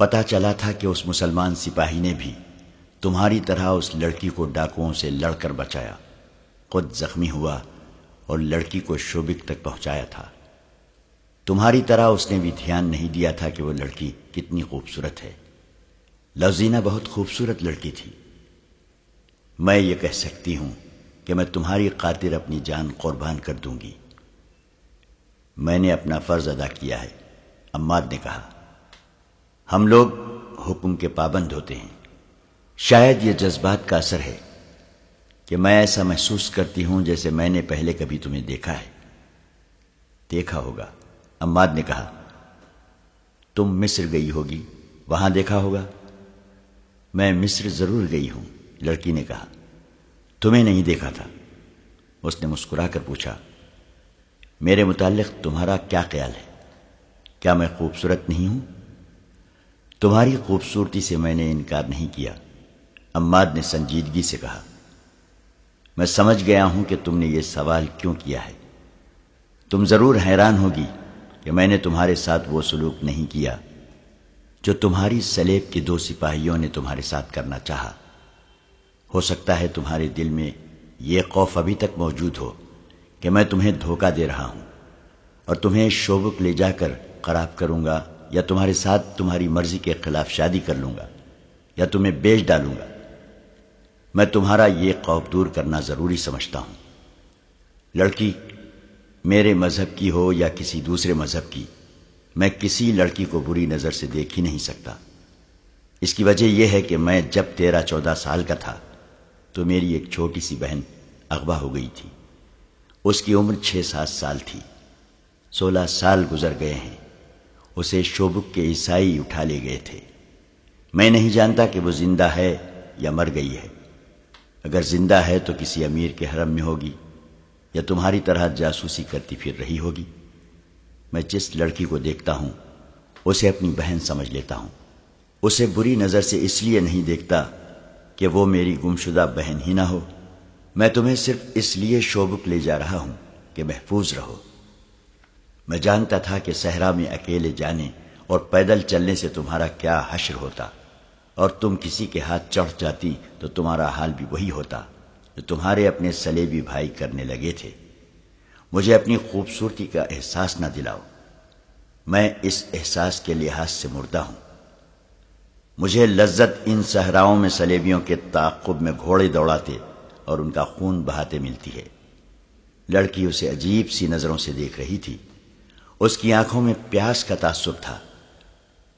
پتہ چلا تھا کہ اس مسلمان سپاہی نے بھی تمہاری طرح اس لڑکی کو ڈاکوؤں سے لڑ کر بچایا، خود زخمی ہوا اور لڑکی کو شوبک تک پہنچایا تھا۔ تمہاری طرح اس نے بھی دھیان نہیں دیا تھا کہ وہ لڑکی کتنی خوبصورت ہے۔ لوزینہ بہت خوبصورت لڑکی تھی۔ میں یہ کہہ سکتی ہوں کہ میں تمہاری خاطر اپنی جان قربان کر دوں گی۔ میں نے اپنا فرض ادا کیا ہے، عماد نے کہا۔ ہم لوگ حکم کے پابند ہوتے ہیں۔ شاید یہ جذبات کا اثر ہے کہ میں ایسا محسوس کرتی ہوں جیسے میں نے پہلے کبھی تمہیں دیکھا ہے۔ دیکھا ہوگا، عماد نے کہا۔ تم مصر گئی ہوگی، وہاں دیکھا ہوگا۔ میں مصر ضرور گئی ہوں، لڑکی نے کہا۔ تمہیں نہیں دیکھا تھا؟ اس نے مسکرا کر پوچھا۔ میرے متعلق تمہارا کیا خیال ہے؟ کیا میں خوبصورت نہیں ہوں؟ تمہاری خوبصورتی سے میں نے انکار نہیں کیا، عماد نے سنجیدگی سے کہا۔ میں سمجھ گیا ہوں کہ تم نے یہ سوال کیوں کیا ہے۔ تم ضرور حیران ہوگی کہ میں نے تمہارے ساتھ وہ سلوک نہیں کیا جو تمہاری سلیب کے 2 سپاہیوں نے تمہارے ساتھ کرنا چاہا۔ ہو سکتا ہے تمہارے دل میں یہ خوف ابھی تک موجود ہو کہ میں تمہیں دھوکہ دے رہا ہوں اور تمہیں شوبک لے جا کر خراب کروں گا، یا تمہارے ساتھ تمہاری مرضی کے خلاف شادی کر لوں گا، یا تمہیں بیچ ڈالوں گا۔ میں تمہارا یہ خوف دور کرنا ضروری سمجھتا ہوں۔ لڑکی میرے مذہب کی ہو یا کسی دوسرے مذہب کی، میں کسی لڑکی کو بری نظر سے دیکھ ہی نہیں سکتا۔ اس کی وجہ یہ ہے کہ میں جب 13-14 سال کا تھا تو میری ایک چھوٹی سی بہن اغوا ہو گئی تھی۔ اس کی عمر 6-7 سال تھی۔ 16 سال گزر گئے ہیں۔ اسے شوبک کے عیسائی اٹھا لے گئے تھے۔ میں نہیں جانتا کہ وہ زندہ ہے یا مر گئی ہے۔ اگر زندہ ہے تو کسی امیر کے حرم میں ہوگی، یا تمہاری طرح جاسوسی کرتی پھر رہی ہوگی۔ میں جس لڑکی کو دیکھتا ہوں اسے اپنی بہن سمجھ لیتا ہوں۔ اسے بری نظر سے اس لیے نہیں دیکھتا کہ وہ میری گمشدہ بہن ہی نہ ہو۔ میں تمہیں صرف اس لیے شوبک لے جا رہا ہوں کہ محفوظ رہو۔ میں جانتا تھا کہ صحرا میں اکیلے جانے اور پیدل چلنے سے تمہارا کیا حشر ہوتا، اور تم کسی کے ہاتھ چڑھ جاتی تو تمہارا حال بھی وہی ہوتا جو تمہارے اپنے سلیبی بھائی کرنے لگے تھے۔ مجھے اپنی خوبصورتی کا احساس نہ دلاؤ، میں اس احساس کے لحاظ سے مردہ ہوں۔ مجھے لذت ان صحراؤں میں سلیبیوں کے تعاقب میں گھوڑے دوڑاتے اور ان کا خون بہاتے ملتی ہے۔ لڑکی اسے عجیب سی نظروں سے دیکھ رہی تھی۔ اس کی آنکھوں میں پیاس کا تعصب تھا۔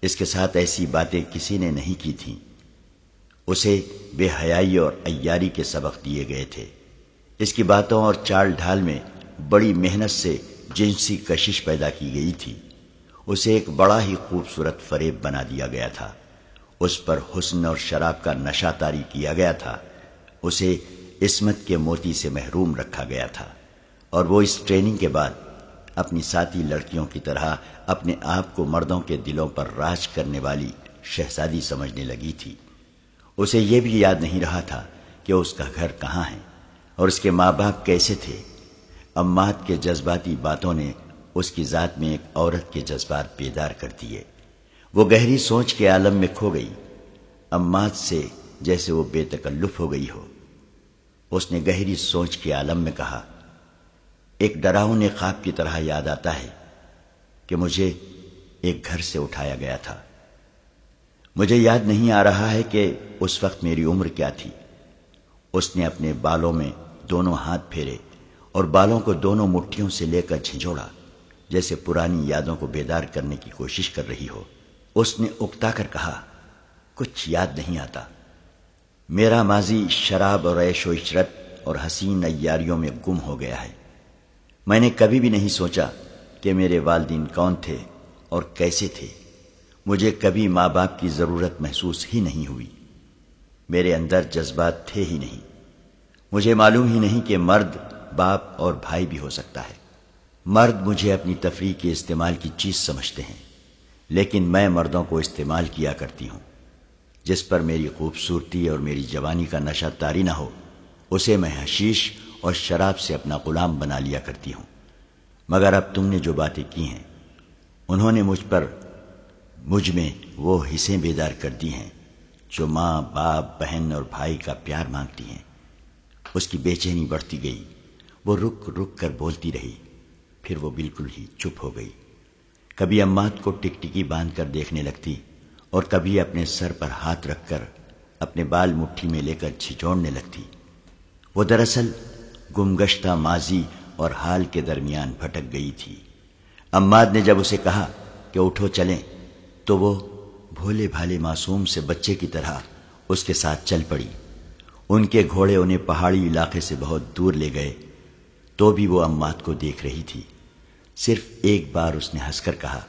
اس کے ساتھ ایسی باتیں کسی نے نہیں کی تھیں۔ اسے بے حیائی اور عیاری کے سبق دیے گئے تھے۔ اس کی باتوں اور چال ڈھال میں بڑی محنت سے جنسی کشش پیدا کی گئی تھی۔ اسے ایک بڑا ہی خوبصورت فریب بنا دیا گیا تھا۔ اس پر حسن اور شراب کا نشہ طاری کیا گیا تھا۔ اسے عصمت کے موتی سے محروم رکھا گیا تھا، اور وہ اس ٹریننگ کے بعد اپنی ساتھی لڑکیوں کی طرح اپنے آپ کو مردوں کے دلوں پر راج کرنے والی شہزادی سمجھنے لگی تھی۔ اسے یہ بھی یاد نہیں رہا تھا کہ اس کا گھر کہاں ہے اور اس کے ماں باپ کیسے تھے۔ عماد کے جذباتی باتوں نے اس کی ذات میں ایک عورت کے جذبات بیدار کر دیے۔ وہ گہری سوچ کے عالم میں کھو گئی، عماد سے جیسے وہ بے تکلف ہو گئی ہو۔ اس نے گہری سوچ کے عالم میں کہا، ایک ڈراؤنے خواب کی طرح یاد آتا ہے کہ مجھے ایک گھر سے اٹھایا گیا تھا۔ مجھے یاد نہیں آ رہا ہے کہ اس وقت میری عمر کیا تھی۔ اس نے اپنے بالوں میں دونوں ہاتھ پھیرے اور بالوں کو دونوں مٹھیوں سے لے کر جھنجھوڑا، جیسے پرانی یادوں کو بیدار کرنے کی کوشش کر رہی ہو۔ اس نے اکتا کر کہا، کچھ یاد نہیں آتا۔ میرا ماضی شراب اور عیش و عشرت اور حسین عیاریوں میں گم ہو گیا ہے۔ میں نے کبھی بھی نہیں سوچا کہ میرے والدین کون تھے اور کیسے تھے۔ مجھے کبھی ماں باپ کی ضرورت محسوس ہی نہیں ہوئی۔ میرے اندر جذبات تھے ہی نہیں۔ مجھے معلوم ہی نہیں کہ مرد باپ اور بھائی بھی ہو سکتا ہے۔ مرد مجھے اپنی تفریح کے استعمال کی چیز سمجھتے ہیں، لیکن میں مردوں کو استعمال کیا کرتی ہوں۔ جس پر میری خوبصورتی اور میری جوانی کا نشہ طاری نہ ہو، اسے میں حشیش اور شراب سے اپنا غلام بنا لیا کرتی ہوں۔ مگر اب تم نے جو باتیں کی ہیں انہوں نے مجھ پر مجھ میں وہ حصیں بیدار کر دی ہیں جو ماں باپ بہن اور بھائی کا پیار مانگتی ہیں۔ اس کی بے چینی بڑھتی گئی، وہ رک رک کر بولتی رہی، پھر وہ بالکل ہی چپ ہو گئی۔ کبھی عماد کو ٹکٹکی باندھ کر دیکھنے لگتی اور کبھی اپنے سر پر ہاتھ رکھ کر اپنے بال مٹھی میں لے کر چھچوڑنے لگتی۔ وہ دراصل گمگشتہ ماضی اور حال کے درمیان بھٹک گئی تھی۔ عماد نے جب اسے کہا کہ اٹھو چلیں تو وہ بھولے بھالے معصوم سے بچے کی طرح اس کے ساتھ چل پڑی۔ ان کے گھوڑے انہیں پہاڑی علاقے سے بہت دور لے گئے تو بھی وہ عماد کو دیکھ رہی تھی۔ صرف ایک بار اس نے ہنس کر کہا،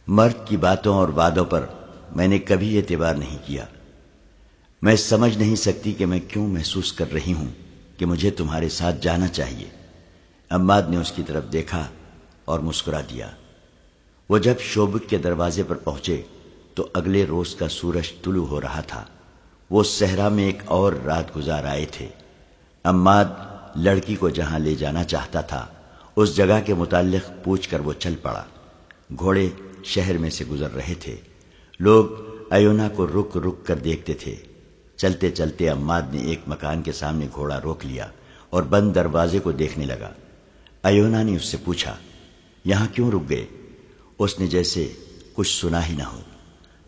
مرد کی باتوں اور وعدوں پر میں نے کبھی اعتبار نہیں کیا۔ میں سمجھ نہیں سکتی کہ میں کیوں محسوس کر رہی ہوں کہ مجھے تمہارے ساتھ جانا چاہیے۔ عماد نے اس کی طرف دیکھا اور مسکرا دیا۔ وہ جب شوبک کے دروازے پر پہنچے تو اگلے روز کا سورج طلوع ہو رہا تھا۔ وہ صحرا میں ایک اور رات گزار آئے تھے۔ عماد لڑکی کو جہاں لے جانا چاہتا تھا اس جگہ کے متعلق پوچھ کر وہ چل پڑا۔ گھوڑے شہر میں سے گزر رہے تھے۔ لوگ ایونا کو رک رک کر دیکھتے تھے۔ چلتے چلتے عماد نے ایک مکان کے سامنے گھوڑا روک لیا اور بند دروازے کو دیکھنے لگا۔ ایونا نے اس سے پوچھا، یہاں کیوں رک گئے؟ اس نے جیسے کچھ سنا ہی نہ ہو۔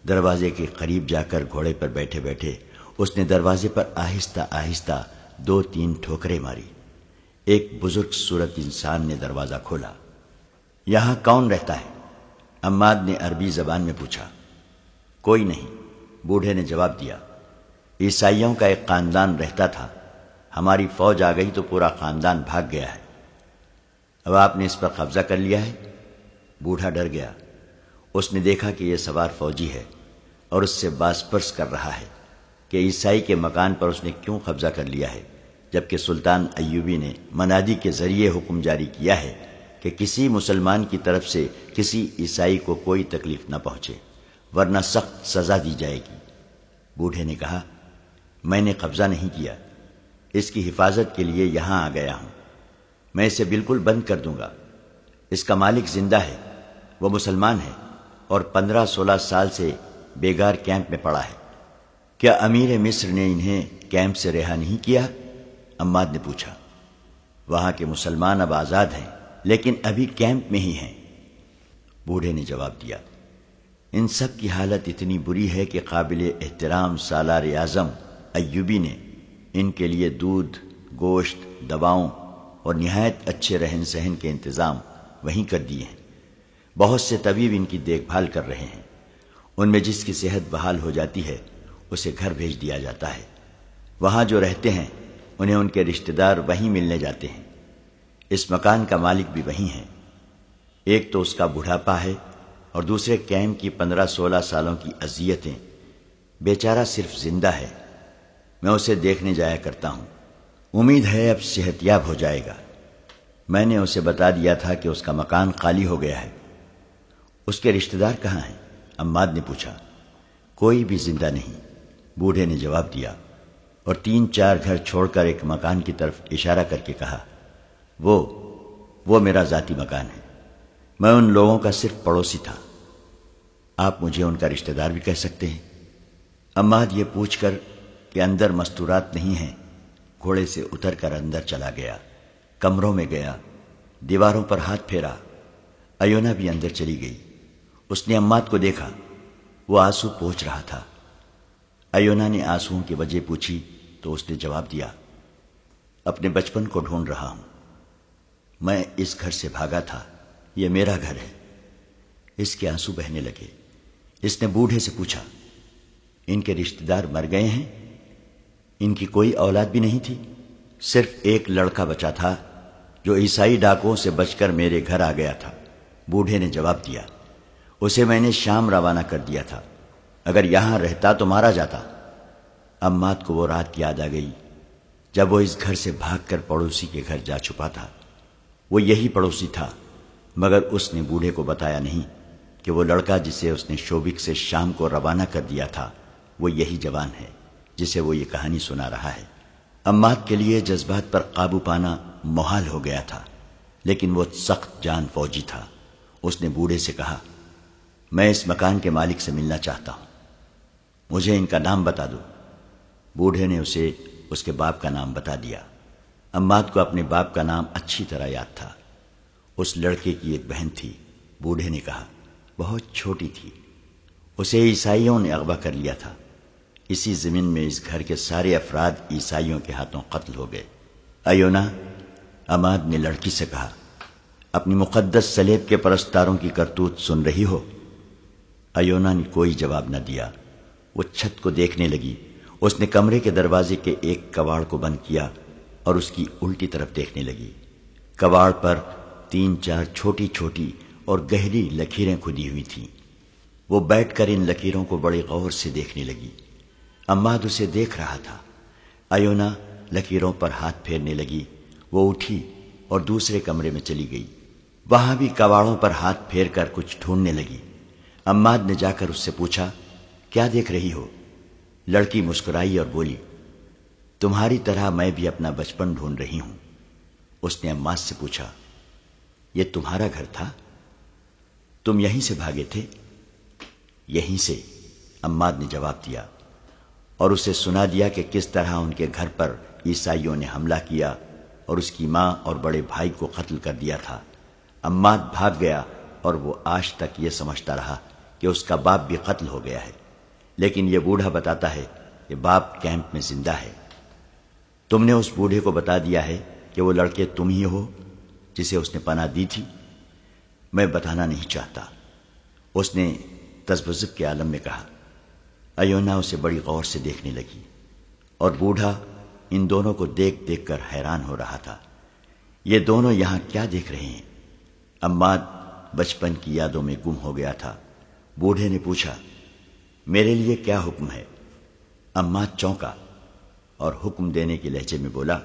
دروازے کے قریب جا کر گھوڑے پر بیٹھے بیٹھے اس نے دروازے پر آہستہ آہستہ 2-3 ٹھوکریں ماری۔ ایک بزرگ صورت انسان نے دروازہ کھولا۔ یہاں کون رہتا ہے؟ عماد نے عربی زبان میں پوچھا۔ کوئی نہیں، بوڑھے نے جواب دیا۔ عیسائیوں کا ایک خاندان رہتا تھا، ہماری فوج آ گئی تو پورا خاندان بھاگ گیا ہے۔ اب آپ نے اس پر قبضہ کر لیا ہے؟ بوڑھا ڈر گیا۔ اس نے دیکھا کہ یہ سوار فوجی ہے اور اس سے باز پرس کر رہا ہے کہ عیسائی کے مکان پر اس نے کیوں قبضہ کر لیا ہے، جبکہ سلطان ایوبی نے منادی کے ذریعے حکم جاری کیا ہے کہ کسی مسلمان کی طرف سے کسی عیسائی کو کوئی تکلیف نہ پہنچے ورنہ سخت سزا دی جائے گی۔ بوڑھے نے کہا، میں نے قبضہ نہیں کیا، اس کی حفاظت کے لیے یہاں آ گیا ہوں۔ میں اسے بالکل بند کر دوں گا۔ اس کا مالک زندہ ہے، وہ مسلمان ہے اور 15-16 سال سے بیگار کیمپ میں پڑا ہے۔ کیا امیر مصر نے انہیں کیمپ سے رہا نہیں کیا؟ عماد نے پوچھا۔ وہاں کے مسلمان اب آزاد ہیں لیکن ابھی کیمپ میں ہی ہیں، بوڑھے نے جواب دیا۔ ان سب کی حالت اتنی بری ہے کہ قابل احترام سالار اعظم ایوبی نے ان کے لیے دودھ، گوشت، دواؤں اور نہایت اچھے رہن سہن کے انتظام وہیں کر دیے ہیں۔ بہت سے طبیب ان کی دیکھ بھال کر رہے ہیں۔ ان میں جس کی صحت بحال ہو جاتی ہے اسے گھر بھیج دیا جاتا ہے۔ وہاں جو رہتے ہیں انہیں ان کے رشتہ دار وہیں ملنے جاتے ہیں۔ اس مکان کا مالک بھی وہیں ہے۔ ایک تو اس کا بڑھاپا ہے اور دوسرے کیمپ کی 15-16 سالوں کی اذیتیں۔ بیچارہ صرف زندہ ہے، میں اسے دیکھنے جایا کرتا ہوں۔ امید ہے اب صحت یاب ہو جائے گا۔ میں نے اسے بتا دیا تھا کہ اس کا مکان خالی ہو گیا ہے۔ اس کے رشتہ دار کہاں ہیں؟ عماد نے پوچھا۔ کوئی بھی زندہ نہیں، بوڑھے نے جواب دیا اور 3-4 گھر چھوڑ کر ایک مکان کی طرف اشارہ کر کے کہا، وہ میرا ذاتی مکان ہے، میں ان لوگوں کا صرف پڑوسی تھا۔ آپ مجھے ان کا رشتہ دار بھی کہہ سکتے ہیں۔ عماد یہ پوچھ کر کہ اندر مستورات نہیں ہیں گھوڑے سے اتر کر اندر چلا گیا۔ کمروں میں گیا، دیواروں پر ہاتھ پھیرا۔ ایونا بھی اندر چلی گئی۔ اس نے عماد کو دیکھا، وہ آنسو پوچھ رہا تھا۔ ایونا نے آنسوؤں کی وجہ پوچھی تو اس نے جواب دیا، اپنے بچپن کو ڈھونڈ رہا ہوں۔ میں اس گھر سے بھاگا تھا، یہ میرا گھر ہے۔ اس کے آنسو بہنے لگے۔ اس نے بوڑھے سے پوچھا، ان کے رشتہ دار مر گئے ہیں؟ ان کی کوئی اولاد بھی نہیں تھی؟ صرف ایک لڑکا بچا تھا جو عیسائی ڈاکوؤں سے بچ کر میرے گھر آ گیا تھا، بوڑھے نے جواب دیا۔ اسے میں نے شام روانہ کر دیا تھا، اگر یہاں رہتا تو مارا جاتا۔ عماد کو وہ رات یاد آ گئی جب وہ اس گھر سے بھاگ کر پڑوسی کے گھر جا چھپا تھا۔ وہ یہی پڑوسی تھا، مگر اس نے بوڑھے کو بتایا نہیں کہ وہ لڑکا جسے اس نے شوبک سے شام کو روانہ کر دیا تھا وہ یہی جوان ہے جسے وہ یہ کہانی سنا رہا ہے۔ عماد کے لیے جذبات پر قابو پانا محال ہو گیا تھا، لیکن وہ سخت جان فوجی تھا۔ اس نے بوڑھے سے کہا، میں اس مکان کے مالک سے ملنا چاہتا ہوں، مجھے ان کا نام بتا دو۔ بوڑھے نے اسے اس کے باپ کا نام بتا دیا۔ عماد کو اپنے باپ کا نام اچھی طرح یاد تھا۔ اس لڑکے کی ایک بہن تھی، بوڑھے نے کہا، بہت چھوٹی تھی، اسے عیسائیوں نے اغوا کر لیا تھا۔ اسی زمین میں اس گھر کے سارے افراد عیسائیوں کے ہاتھوں قتل ہو گئے۔ ایونا، عماد نے لڑکی سے کہا، اپنی مقدس صلیب کے پرستاروں کی کرتوت سن رہی ہو؟ ایونا نے کوئی جواب نہ دیا۔ وہ چھت کو دیکھنے لگی۔ اس نے کمرے کے دروازے کے ایک کواڑ کو بند کیا اور اس کی الٹی طرف دیکھنے لگی۔ کواڑ پر 3-4 چھوٹی چھوٹی اور گہری لکیریں کھدی ہوئی تھیں۔ وہ بیٹھ کر ان لکیروں کو بڑے غور سے دیکھنے لگی۔ عماد اسے دیکھ رہا تھا۔ ایونا لکیروں پر ہاتھ پھیرنے لگی۔ وہ اٹھی اور دوسرے کمرے میں چلی گئی۔ وہاں بھی کواڑوں پر ہاتھ پھیر کر کچھ ڈھونڈنے لگی۔ عماد نے جا کر اس سے پوچھا، کیا دیکھ رہی ہو؟ لڑکی مسکرائی اور بولی، تمہاری طرح میں بھی اپنا بچپن ڈھونڈ رہی ہوں۔ اس نے عماد سے پوچھا، یہ تمہارا گھر تھا؟ تم یہیں سے بھاگے تھے؟ یہیں سے، عماد نے جواب دیا، اور اسے سنا دیا کہ کس طرح ان کے گھر پر عیسائیوں نے حملہ کیا اور اس کی ماں اور بڑے بھائی کو قتل کر دیا تھا۔ عماد بھاگ گیا اور وہ آج تک یہ سمجھتا رہا کہ اس کا باپ بھی قتل ہو گیا ہے، لیکن یہ بوڑھا بتاتا ہے کہ باپ کیمپ میں زندہ ہے۔ تم نے اس بوڑھے کو بتا دیا ہے کہ وہ لڑکے تم ہی ہو جسے اس نے پناہ دی تھی؟ میں بتانا نہیں چاہتا، اس نے تذبذب کے عالم میں کہا۔ ایونا اسے بڑی غور سے دیکھنے لگی اور بوڑھا ان دونوں کو دیکھ دیکھ کر حیران ہو رہا تھا۔ یہ دونوں یہاں کیا دیکھ رہے ہیں؟ عماد بچپن کی یادوں میں گم ہو گیا تھا۔ بوڑھے نے پوچھا، میرے لیے کیا حکم ہے؟ عماد چونکا اور حکم دینے کے لہجے میں بولا،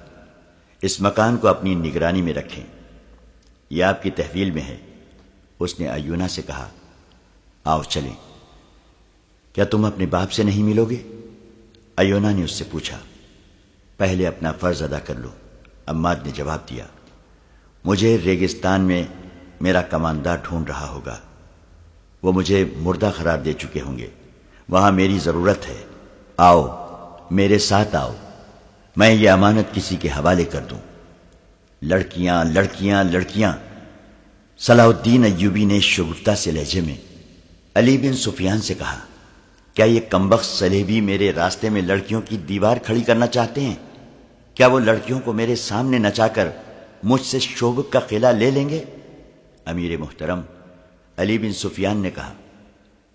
اس مکان کو اپنی نگرانی میں رکھیں، یہ آپ کی تحویل میں ہے۔ اس نے ایونا سے کہا، آؤ چلیں۔ کیا تم اپنے باپ سے نہیں ملو گے؟ ایونا نے اس سے پوچھا۔ پہلے اپنا فرض ادا کر لو، عماد نے جواب دیا۔ مجھے ریگستان میں میرا کماندار ڈھونڈ رہا ہوگا، وہ مجھے مردہ قرار دے چکے ہوں گے، وہاں میری ضرورت ہے۔ آؤ میرے ساتھ آؤ، میں یہ امانت کسی کے حوالے کر دوں۔ لڑکیاں لڑکیاں لڑکیاں، صلاح الدین ایوبی نے شگفتہ سے لہجے میں علی بن سفیان سے کہا، کیا یہ کمبخت صلیبی میرے راستے میں لڑکیوں کی دیوار کھڑی کرنا چاہتے ہیں؟ کیا وہ لڑکیوں کو میرے سامنے نچا کر مجھ سے شوبک کا قلعہ لے لیں گے؟ امیر محترم، علی بن سفیان نے کہا،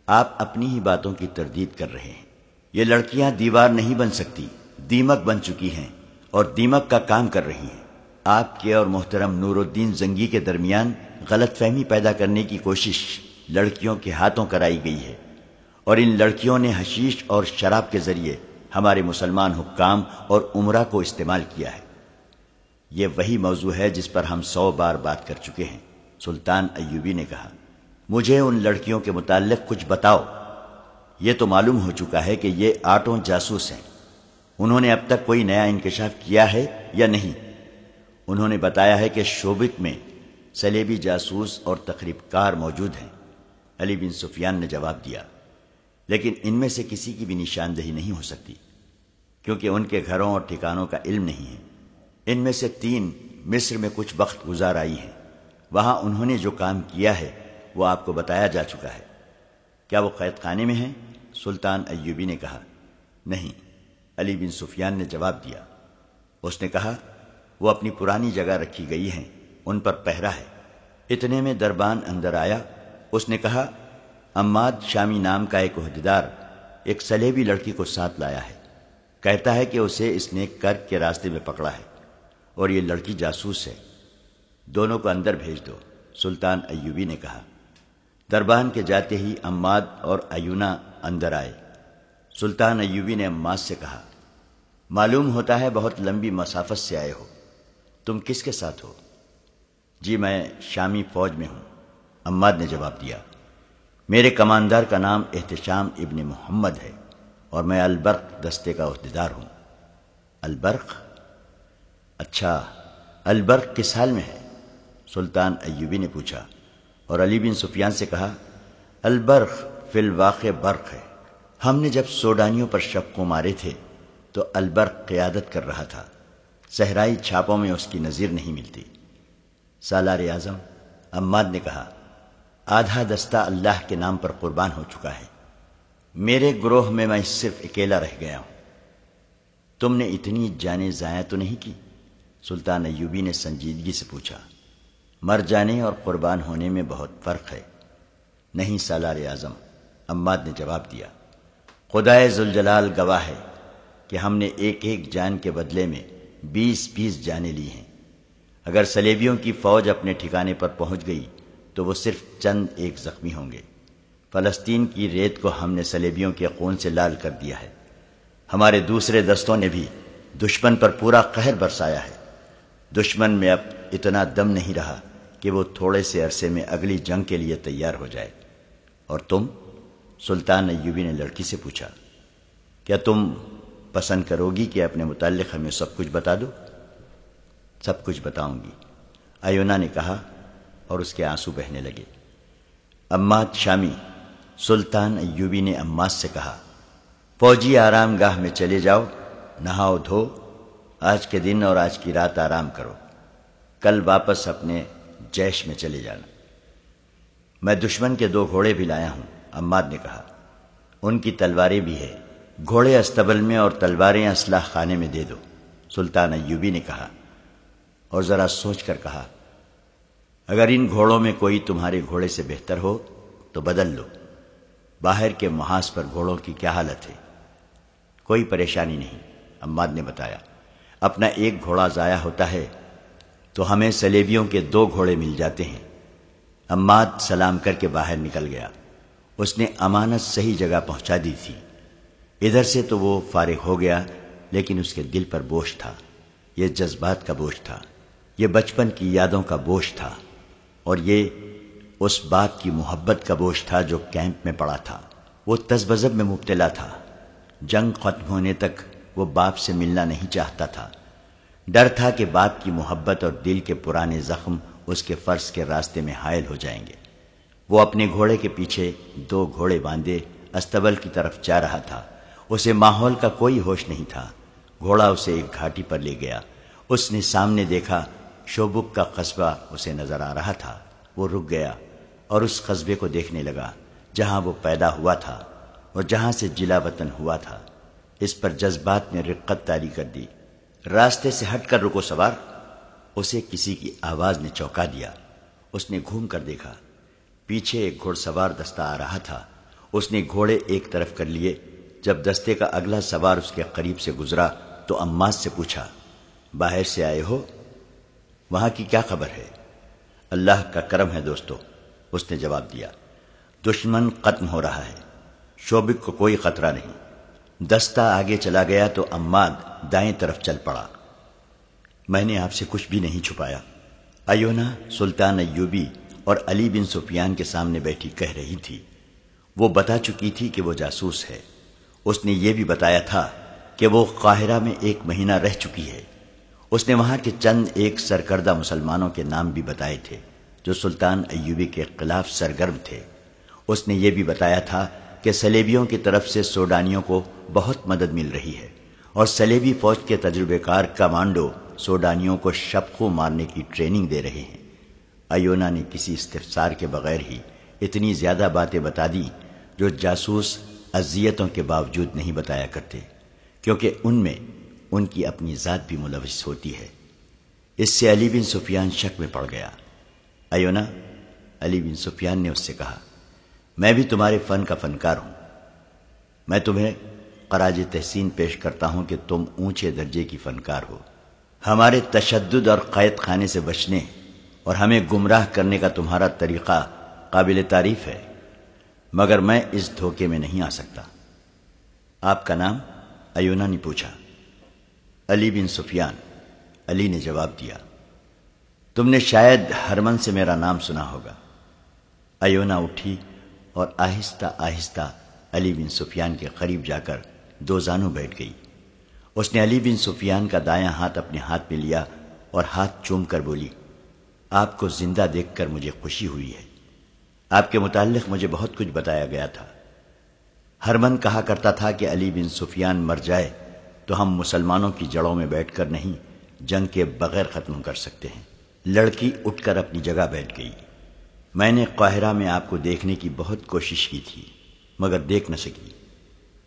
آپ اپنی ہی باتوں کی تردید کر رہے ہیں۔ یہ لڑکیاں دیوار نہیں بن سکتی، دیمک بن چکی ہیں اور دیمک کا کام کر رہی ہیں۔ آپ کے اور محترم نور الدین زنگی کے درمیان غلط فہمی پیدا کرنے کی کوشش لڑکیوں کے ہاتھوں کرائی گئی ہے، اور ان لڑکیوں نے حشیش اور شراب کے ذریعے ہمارے مسلمان حکام اور امراء کو استعمال کیا ہے۔ یہ وہی موضوع ہے جس پر ہم 100 بار بات کر چکے ہیں۔ سلطان ایوبی نے کہا، مجھے ان لڑکیوں کے متعلق کچھ بتاؤ۔ یہ تو معلوم ہو چکا ہے کہ یہ 8 جاسوس ہیں، انہوں نے اب تک کوئی نیا انکشاف کیا ہے یا نہیں؟ انہوں نے بتایا ہے کہ شوبک میں صلیبی جاسوس اور تخریب کار موجود ہیں۔ علی بن سفیان نے جواب دیا، لیکن ان میں سے کسی کی بھی نشاندہی نہیں ہو سکتی، کیونکہ ان کے گھروں اور ٹھکانوں کا علم نہیں ہے۔ ان میں سے 3 مصر میں کچھ وقت گزار آئی ہیں، وہاں انہوں نے جو کام کیا ہے وہ آپ کو بتایا جا چکا ہے۔ کیا وہ قید خانے میں ہیں؟ سلطان ایوبی نے کہا، نہیں۔ علی بن سفیان نے جواب دیا۔ اس نے کہا، وہ اپنی پرانی جگہ رکھی گئی ہیں، ان پر پہرا ہے۔ اتنے میں دربان اندر آیا۔ اس نے کہا، عماد شامی نام کا ایک عہدیدار ایک صلیبی لڑکی کو ساتھ لایا ہے، کہتا ہے کہ اسے اس نے کرک کے راستے میں پکڑا ہے اور یہ لڑکی جاسوس ہے، دونوں کو اندر بھیج دو۔ سلطان ایوبی نے کہا۔ دربان کے جاتے ہی عماد اور ایونا اندر آئے۔ سلطان ایوبی نے عماد سے کہا، معلوم ہوتا ہے بہت لمبی مسافت سے آئے ہو، تم کس کے ساتھ ہو؟ جی میں شامی فوج میں ہوں، عماد نے جواب دیا۔ میرے کماندار کا نام احتشام ابن محمد ہے اور میں البرق دستے کا عہدیدار ہوں۔ البرق؟ اچھا، البرق کس حال میں ہے؟ سلطان ایوبی نے پوچھا، اور علی بن سفیان سے کہا، البرق فی الواقع برق ہے۔ ہم نے جب سوڈانیوں پر شب کو مارے تھے تو البرق قیادت کر رہا تھا، صحرائی چھاپوں میں اس کی نظیر نہیں ملتی۔ سالار اعظم عماد نے کہا، آدھا دستہ اللہ کے نام پر قربان ہو چکا ہے، میرے گروہ میں میں صرف اکیلا رہ گیا ہوں۔ تم نے اتنی جانیں ضائع تو نہیں کی؟ سلطان ایوبی نے سنجیدگی سے پوچھا۔ مر جانے اور قربان ہونے میں بہت فرق ہے۔ نہیں سالار اعظم، عماد نے جواب دیا، خدائے ذوالجلال گواہ ہے کہ ہم نے ایک ایک جان کے بدلے میں 20 جانیں لی ہیں۔ اگر صلیبیوں کی فوج اپنے ٹھکانے پر پہنچ گئی تو وہ صرف چند ایک زخمی ہوں گے۔ فلسطین کی ریت کو ہم نے صلیبیوں کے خون سے لال کر دیا ہے۔ ہمارے دوسرے دستوں نے بھی دشمن پر پورا قہر برسایا ہے۔ دشمن میں اب اتنا دم نہیں رہا کہ وہ تھوڑے سے عرصے میں اگلی جنگ کے لیے تیار ہو جائے۔ اور تم؟ سلطان ایوبی نے لڑکی سے پوچھا، کیا تم پسند کرو گی کہ اپنے متعلق ہمیں سب کچھ بتا دو؟ سب کچھ بتاؤں گی، ایونا نے کہا اور اس کے آنسو بہنے لگے۔ عماد شامی، سلطان ایوبی نے عماد سے کہا، فوجی آرام گاہ میں چلے جاؤ، نہاؤ دھو، آج کے دن اور آج کی رات آرام کرو، کل واپس اپنے جیش میں چلے جانا۔ میں دشمن کے 2 گھوڑے بھی لایا ہوں، عماد نے کہا، ان کی تلواریں بھی ہے، گھوڑے استبل میں اور تلواریں اسلحہ خانے میں دے دو۔ سلطان ایوبی نے کہا اور ذرا سوچ کر کہا، اگر ان گھوڑوں میں کوئی تمہارے گھوڑے سے بہتر ہو تو بدل لو۔ باہر کے محاذ پر گھوڑوں کی کیا حالت ہے؟ کوئی پریشانی نہیں، عماد نے بتایا، اپنا ایک گھوڑا ضائع ہوتا ہے تو ہمیں صلیبیوں کے 2 گھوڑے مل جاتے ہیں۔ عماد سلام کر کے باہر نکل گیا۔ اس نے امانت صحیح جگہ پہنچا دی تھی۔ ادھر سے تو وہ فارغ ہو گیا، لیکن اس کے دل پر بوجھ تھا۔ یہ جذبات کا بوجھ تھا، یہ بچپن کی یادوں کا بوجھ تھا، اور یہ اس بات کی محبت کا بوجھ تھا جو کیمپ میں پڑا تھا۔ وہ تذبذب میں مبتلا تھا۔ جنگ ختم ہونے تک وہ باپ سے ملنا نہیں چاہتا تھا۔ ڈر تھا کہ باپ کی محبت اور دل کے پرانے زخم اس کے فرض کے راستے میں حائل ہو جائیں گے۔ وہ اپنے گھوڑے کے پیچھے 2 گھوڑے باندھے استبل کی طرف جا رہا تھا۔ اسے ماحول کا کوئی ہوش نہیں تھا۔ گھوڑا اسے ایک گھاٹی پر لے گیا۔ اس نے سامنے دیکھا، شوبک کا قصبہ اسے نظر آ رہا تھا۔ وہ رک گیا اور اس قصبے کو دیکھنے لگا جہاں وہ پیدا ہوا تھا اور جہاں سے جلا وطن ہوا تھا۔ اس پر جذبات نے رقت طاری کر دی۔ راستے سے ہٹ کر رکو سوار! اسے کسی کی آواز نے چونکا دیا۔ اس نے گھوم کر دیکھا، پیچھے ایک گھوڑ سوار دستہ آ رہا تھا۔ اس نے گھوڑے ایک طرف کر لیے۔ جب دستے کا اگلا سوار اس کے قریب سے گزرا تو عماد سے پوچھا، باہر سے آئے ہو؟ وہاں کی کیا خبر ہے؟ اللہ کا کرم ہے دوستو، اس نے جواب دیا، دشمن ختم ہو رہا ہے، شوبک کو کوئی خطرہ نہیں۔ دستہ آگے چلا گیا تو عماد دائیں طرف چل پڑا۔ میں نے آپ سے کچھ بھی نہیں چھپایا، ایونا سلطان ایوبی اور علی بن سفیان کے سامنے بیٹھی کہہ رہی تھی۔ وہ بتا چکی تھی کہ وہ جاسوس ہے۔ اس نے یہ بھی بتایا تھا کہ وہ قاہرہ میں 1 مہینہ رہ چکی ہے۔ اس نے وہاں کے چند ایک سرکردہ مسلمانوں کے نام بھی بتائے تھے جو سلطان ایوبی کے خلاف سرگرم تھے۔ اس نے یہ بھی بتایا تھا کہ صلیبیوں کی طرف سے سوڈانیوں کو بہت مدد مل رہی ہے اور صلیبی فوج کے تجربے کار کمانڈو سوڈانیوں کو شبخو مارنے کی ٹریننگ دے رہے ہیں۔ ایونا نے کسی استفسار کے بغیر ہی اتنی زیادہ باتیں بتا دی جو جاسوس اذیتوں کے باوجود نہیں بتایا کرتے، کیونکہ ان میں ان کی اپنی ذات بھی ملوث ہوتی ہے۔ اس سے علی بن سفیان شک میں پڑ گیا۔ ایونا، علی بن سفیان نے اس سے کہا، میں بھی تمہارے فن کا فنکار ہوں۔ میں تمہیں خراج تحسین پیش کرتا ہوں کہ تم اونچے درجے کی فنکار ہو۔ ہمارے تشدد اور قید خانے سے بچنے اور ہمیں گمراہ کرنے کا تمہارا طریقہ قابل تعریف ہے، مگر میں اس دھوکے میں نہیں آ سکتا۔ آپ کا نام؟ ایونا نے پوچھا۔ علی بن سفیان، علی نے جواب دیا۔ تم نے شاید ہرمن سے میرا نام سنا ہوگا۔ ایونا اٹھی اور آہستہ آہستہ علی بن سفیان کے قریب جا کر 2 زانوں بیٹھ گئی۔ اس نے علی بن سفیان کا دایاں ہاتھ اپنے ہاتھ میں لیا اور ہاتھ چوم کر بولی، آپ کو زندہ دیکھ کر مجھے خوشی ہوئی ہے۔ آپ کے متعلق مجھے بہت کچھ بتایا گیا تھا۔ ہرمن کہا کرتا تھا کہ علی بن سفیان مر جائے تو ہم مسلمانوں کی جڑوں میں بیٹھ کر نہیں، جنگ کے بغیر ختم کر سکتے ہیں۔ لڑکی اٹھ کر اپنی جگہ بیٹھ گئی۔ میں نے قاہرہ میں آپ کو دیکھنے کی بہت کوشش کی تھی، مگر دیکھ نہ سکی۔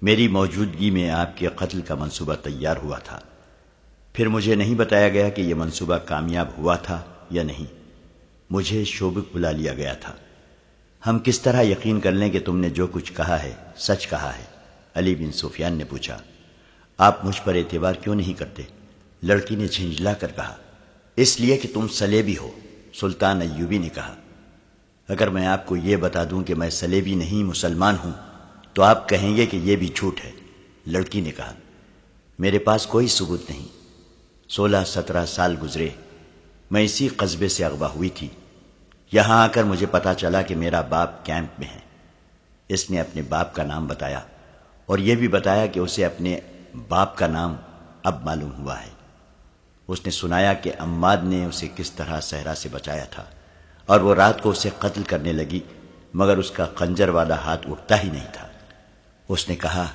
میری موجودگی میں آپ کے قتل کا منصوبہ تیار ہوا تھا۔ پھر مجھے نہیں بتایا گیا کہ یہ منصوبہ کامیاب ہوا تھا یا نہیں۔ مجھے شوبک بلا لیا گیا تھا۔ ہم کس طرح یقین کر لیں کہ تم نے جو کچھ کہا ہے سچ کہا ہے؟ علی بن سفیان نے پوچھا۔ آپ مجھ پر اعتبار کیوں نہیں کرتے؟ لڑکی نے جھنجھلا کر کہا۔ اس لیے کہ تم سلیبی ہو، سلطان ایوبی نے کہا۔ اگر میں آپ کو یہ بتا دوں کہ میں سلیبی نہیں مسلمان ہوں تو آپ کہیں گے کہ یہ بھی جھوٹ ہے، لڑکی نے کہا۔ میرے پاس کوئی ثبوت نہیں۔ 16-17 سال گزرے، میں اسی قصبے سے اغوا ہوئی تھی۔ یہاں آ کر مجھے پتا چلا کہ میرا باپ کیمپ میں ہے۔ اس نے اپنے باپ کا نام بتایا اور یہ بھی بتایا کہ اسے اپنے باپ کا نام اب معلوم ہوا ہے۔ اس نے سنایا کہ عماد نے اسے کس طرح صحرا سے بچایا تھا اور وہ رات کو اسے قتل کرنے لگی، مگر اس کا خنجر والا ہاتھ اٹھتا ہی نہیں تھا۔ اس نے کہا،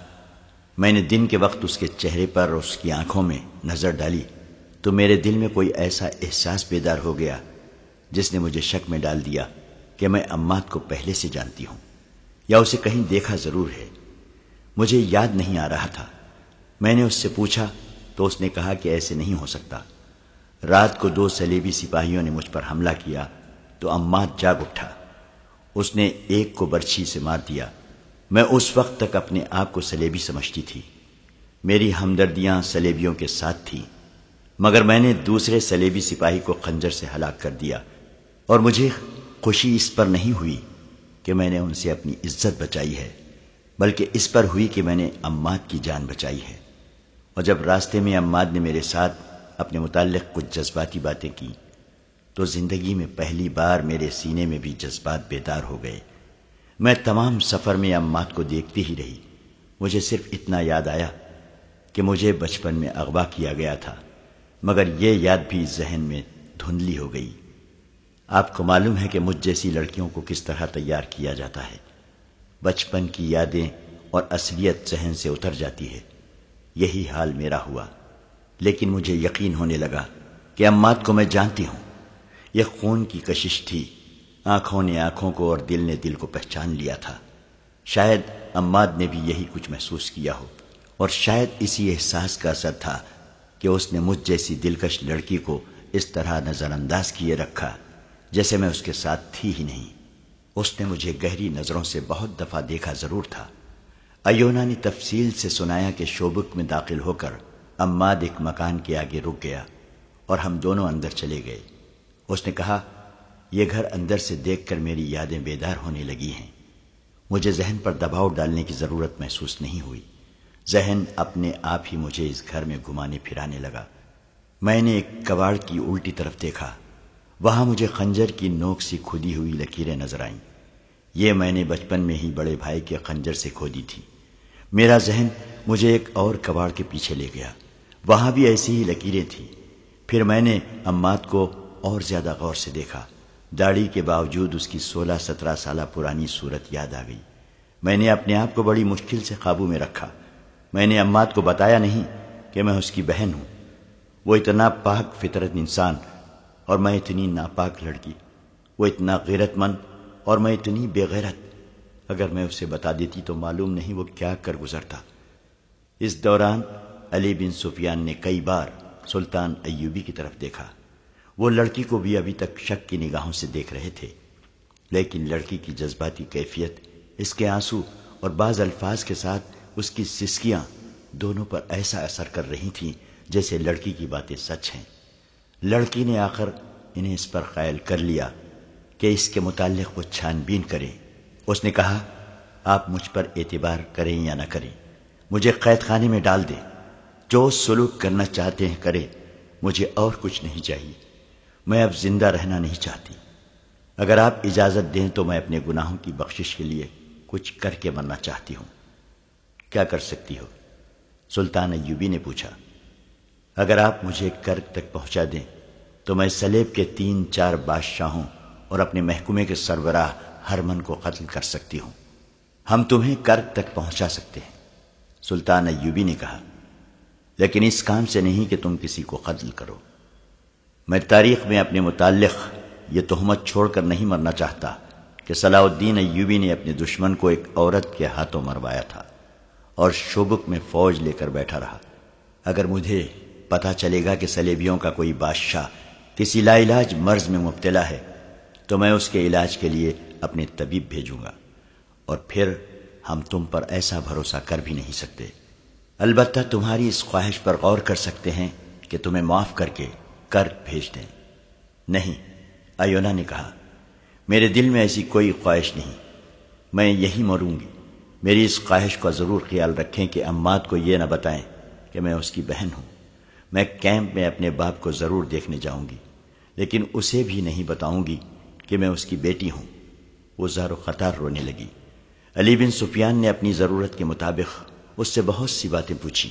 میں نے دن کے وقت اس کے چہرے پر اور اس کی آنکھوں میں نظر ڈالی تو میرے دل میں کوئی ایسا احساس بیدار ہو گیا جس نے مجھے شک میں ڈال دیا کہ میں عماد کو پہلے سے جانتی ہوں یا اسے کہیں دیکھا ضرور ہے۔ مجھے یاد نہیں آ رہا تھا۔ میں نے اس سے پوچھا تو اس نے کہا کہ ایسے نہیں ہو سکتا۔ رات کو 2 صلیبی سپاہیوں نے مجھ پر حملہ کیا تو عماد جاگ اٹھا۔ اس نے ایک کو برچھی سے مار دیا۔ میں اس وقت تک اپنے آپ کو صلیبی سمجھتی تھی۔ میری ہمدردیاں صلیبیوں کے ساتھ تھیں، مگر میں نے دوسرے صلیبی سپاہی کو خنجر سے ہلاک کر دیا، اور مجھے خوشی اس پر نہیں ہوئی کہ میں نے ان سے اپنی عزت بچائی ہے، بلکہ اس پر ہوئی کہ میں نے عماد کی جان بچائی ہے۔ اور جب راستے میں عماد نے میرے ساتھ اپنے متعلق کچھ جذباتی باتیں کی تو زندگی میں پہلی بار میرے سینے میں بھی جذبات بیدار ہو گئے۔ میں تمام سفر میں عماد کو دیکھتی ہی رہی۔ مجھے صرف اتنا یاد آیا کہ مجھے بچپن میں اغوا کیا گیا تھا، مگر یہ یاد بھی ذہن میں دھندلی ہو گئی۔ آپ کو معلوم ہے کہ مجھ جیسی لڑکیوں کو کس طرح تیار کیا جاتا ہے۔ بچپن کی یادیں اور اصلیت ذہن سے اتر جاتی ہے۔ یہی حال میرا ہوا، لیکن مجھے یقین ہونے لگا کہ عماد کو میں جانتی ہوں۔ یہ خون کی کشش تھی۔ آنکھوں نے آنکھوں کو اور دل نے دل کو پہچان لیا تھا۔ شاید عماد نے بھی یہی کچھ محسوس کیا ہو، اور شاید اسی احساس کا اثر تھا کہ اس نے مجھ جیسی دلکش لڑکی کو اس طرح نظر انداز کیے رکھا جیسے میں اس کے ساتھ تھی ہی نہیں۔ اس نے مجھے گہری نظروں سے بہت دفعہ دیکھا ضرور تھا۔ ایونا نے تفصیل سے سنایا کہ شوبک میں داخل ہو کر عماد ایک مکان کے آگے رک گیا اور ہم دونوں اندر چلے گئے۔ اس نے کہا، یہ گھر اندر سے دیکھ کر میری یادیں بیدار ہونے لگی ہیں۔ مجھے ذہن پر دباؤ ڈالنے کی ضرورت محسوس نہیں ہوئی۔ ذہن اپنے آپ ہی مجھے اس گھر میں گھمانے پھرانے لگا۔ میں نے ایک کباڑ کی الٹی طرف دیکھا۔ وہاں مجھے خنجر کی نوک سی کھودی ہوئی لکیریں نظر آئیں۔ یہ میں نے بچپن میں ہی بڑے بھائی کے خنجر سے کھودی تھی۔ میرا ذہن مجھے ایک اور کباڑ کے پیچھے لے گیا۔ وہاں بھی ایسی ہی لکیریں تھیں۔ پھر میں نے عماد کو اور زیادہ غور سے دیکھا۔ داڑھی کے باوجود اس کی 16-17 سالہ پرانی صورت یاد آ گئی۔ میں نے اپنے آپ کو بڑی مشکل سے قابو میں رکھا۔ میں نے عماد کو بتایا نہیں کہ میں اس کی بہن ہوں۔ وہ اتنا پاک فطرت انسان اور میں اتنی ناپاک لڑکی، وہ اتنا غیرت مند اور میں اتنی بے غیرت۔ اگر میں اسے بتا دیتی تو معلوم نہیں وہ کیا کر گزرتا۔ اس دوران علی بن سفیان نے کئی بار سلطان ایوبی کی طرف دیکھا۔ وہ لڑکی کو بھی ابھی تک شک کی نگاہوں سے دیکھ رہے تھے، لیکن لڑکی کی جذباتی کیفیت، اس کے آنسو اور بعض الفاظ کے ساتھ اس کی سسکیاں دونوں پر ایسا اثر کر رہی تھیں جیسے لڑکی کی باتیں سچ ہیں۔ لڑکی نے آخر انہیں اس پر قائل کر لیا کہ اس کے متعلق وہ چھان بین کرے۔ اس نے کہا، آپ مجھ پر اعتبار کریں یا نہ کریں، مجھے قید خانے میں ڈال دیں، جو سلوک کرنا چاہتے ہیں کریں، مجھے اور کچھ نہیں چاہیے۔ میں اب زندہ رہنا نہیں چاہتی۔ اگر آپ اجازت دیں تو میں اپنے گناہوں کی بخشش کے لیے کچھ کر کے مرنا چاہتی ہوں۔ کیا کر سکتی ہو؟ سلطان ایوبی نے پوچھا۔ اگر آپ مجھے کرگ تک پہنچا دیں تو میں سلیب کے 3-4 بادشاہوں اور اپنے محکمے کے سربراہ ہر من کو قتل کر سکتی ہوں، ہم تمہیں کرب تک پہنچا سکتے ہیں۔ سلطان ایوبی نے کہا، لیکن اس کام سے نہیں کہ تم کسی کو قتل کرو۔ میں تاریخ میں اپنے متعلق یہ تہمت چھوڑ کر نہیں مرنا چاہتا کہ صلاح الدین ایوبی نے اپنے دشمن کو ایک عورت کے ہاتھوں مروایا تھا اور شوبک میں فوج لے کر بیٹھا رہا۔ اگر مجھے پتا چلے گا کہ صلیبیوں کا کوئی بادشاہ کسی لا علاج مرض میں مبتلا ہے تو میں اس کے علاج کے لیے اپنے طبیب بھیجوں گا، اور پھر ہم تم پر ایسا بھروسہ کر بھی نہیں سکتے۔ البتہ تمہاری اس خواہش پر غور کر سکتے ہیں کہ تمہیں معاف کر کے کرب بھیج دیں۔ نہیں، ایونا نے کہا، میرے دل میں ایسی کوئی خواہش نہیں، میں یہی مروں گی۔ میری اس خواہش کا ضرور خیال رکھیں کہ عماد کو یہ نہ بتائیں کہ میں اس کی بہن ہوں۔ میں کیمپ میں اپنے باپ کو ضرور دیکھنے جاؤں گی، لیکن اسے بھی نہیں بتاؤں گی کہ میں اس کی بیٹی ہوں۔ وہ زار و خطار رونے لگی۔ علی بن سفیان نے اپنی ضرورت کے مطابق اس سے بہت سی باتیں پوچھی،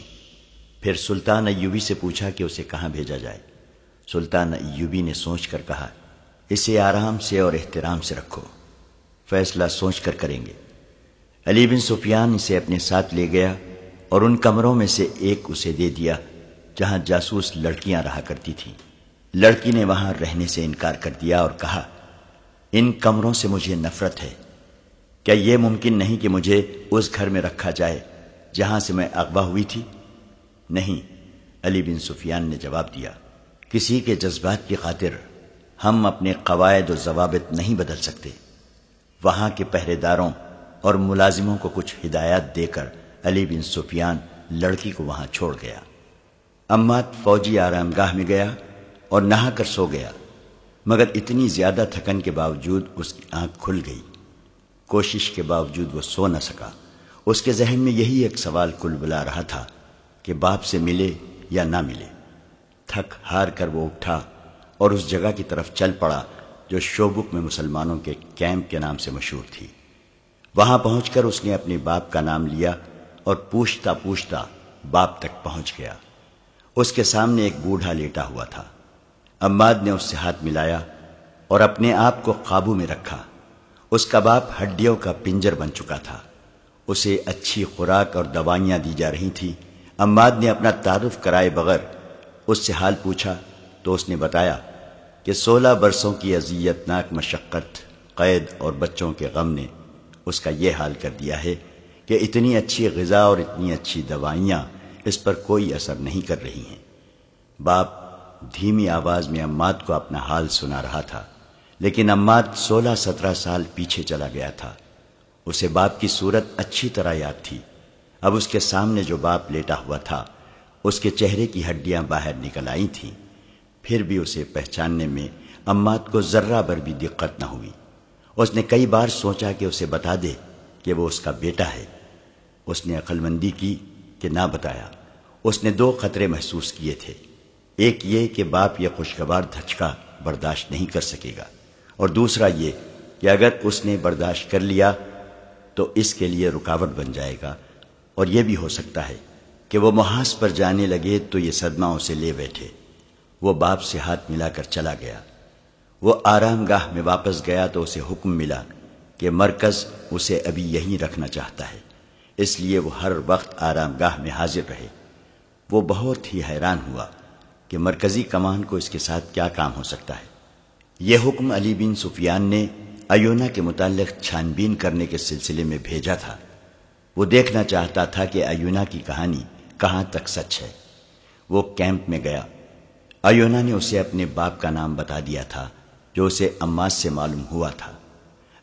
پھر سلطان ایوبی سے پوچھا کہ اسے کہاں بھیجا جائے۔ سلطان ایوبی نے سوچ کر کہا، اسے آرام سے اور احترام سے رکھو، فیصلہ سوچ کر کریں گے۔ علی بن سفیان اسے اپنے ساتھ لے گیا اور ان کمروں میں سے ایک اسے دے دیا جہاں جاسوس لڑکیاں رہا کرتی تھیں۔ لڑکی نے وہاں رہنے سے انکار کر دیا اور کہا، ان کمروں سے مجھے نفرت ہے، کیا یہ ممکن نہیں کہ مجھے اس گھر میں رکھا جائے جہاں سے میں اغوا ہوئی تھی؟ نہیں، علی بن سفیان نے جواب دیا، کسی کے جذبات کی خاطر ہم اپنے قواعد و ضوابط نہیں بدل سکتے۔ وہاں کے پہرے داروں اور ملازموں کو کچھ ہدایات دے کر علی بن سفیان لڑکی کو وہاں چھوڑ گیا۔ عماد فوجی آرام گاہ میں گیا اور نہا کر سو گیا، مگر اتنی زیادہ تھکن کے باوجود اس کی آنکھ کھل گئی۔ کوشش کے باوجود وہ سو نہ سکا۔ اس کے ذہن میں یہی ایک سوال کل بلا رہا تھا کہ باپ سے ملے یا نہ ملے۔ تھک ہار کر وہ اٹھا اور اس جگہ کی طرف چل پڑا جو شوبک میں مسلمانوں کے کیمپ کے نام سے مشہور تھی۔ وہاں پہنچ کر اس نے اپنے باپ کا نام لیا اور پوچھتا پوچھتا باپ تک پہنچ گیا۔ اس کے سامنے ایک بوڑھا لیٹا ہوا تھا۔ عماد نے اس سے ہاتھ ملایا اور اپنے آپ کو قابو میں رکھا۔ اس کا باپ ہڈیوں کا پنجر بن چکا تھا۔ اسے اچھی خوراک اور دوائیاں دی جا رہی تھیں۔ عماد نے اپنا تعارف کرائے بغیر اس سے حال پوچھا تو اس نے بتایا کہ 16 برسوں کی اذیت ناک مشقت، قید اور بچوں کے غم نے اس کا یہ حال کر دیا ہے کہ اتنی اچھی غذا اور اتنی اچھی دوائیاں اس پر کوئی اثر نہیں کر رہی ہیں۔ باپ دھیمی آواز میں عماد کو اپنا حال سنا رہا تھا، لیکن عماد 16-17 سال پیچھے چلا گیا تھا۔ اسے باپ کی صورت اچھی طرح یاد تھی۔ اب اس کے سامنے جو باپ لیٹا ہوا تھا، اس کے چہرے کی ہڈیاں باہر نکل آئی تھیں، پھر بھی اسے پہچاننے میں عماد کو ذرہ بھر بھی دقت نہ ہوئی۔ اس نے کئی بار سوچا کہ اسے بتا دے کہ وہ اس کا بیٹا ہے۔ اس نے عقل مندی کی کہ نہ بتایا۔ اس نے 2 خطرے محسوس کیے تھے، ایک یہ کہ باپ یہ خوشگوار دھچکا برداشت نہیں کر سکے گا، اور دوسرا یہ کہ اگر اس نے برداشت کر لیا تو اس کے لیے رکاوٹ بن جائے گا، اور یہ بھی ہو سکتا ہے کہ وہ محاذ پر جانے لگے تو یہ صدمہ اسے لے بیٹھے۔ وہ باپ سے ہاتھ ملا کر چلا گیا۔ وہ آرام گاہ میں واپس گیا تو اسے حکم ملا کہ مرکز اسے ابھی یہیں رکھنا چاہتا ہے، اس لیے وہ ہر وقت آرام گاہ میں حاضر رہے۔ وہ بہت ہی حیران ہوا کہ مرکزی کمان کو اس کے ساتھ کیا کام ہو سکتا ہے۔ یہ حکم علی بن سفیان نے ایونا کے متعلق چھان بین کرنے کے سلسلے میں بھیجا تھا۔ وہ دیکھنا چاہتا تھا کہ ایونا کی کہانی کہاں تک سچ ہے۔ وہ کیمپ میں گیا۔ ایونا نے اسے اپنے باپ کا نام بتا دیا تھا جو اسے عماد سے معلوم ہوا تھا۔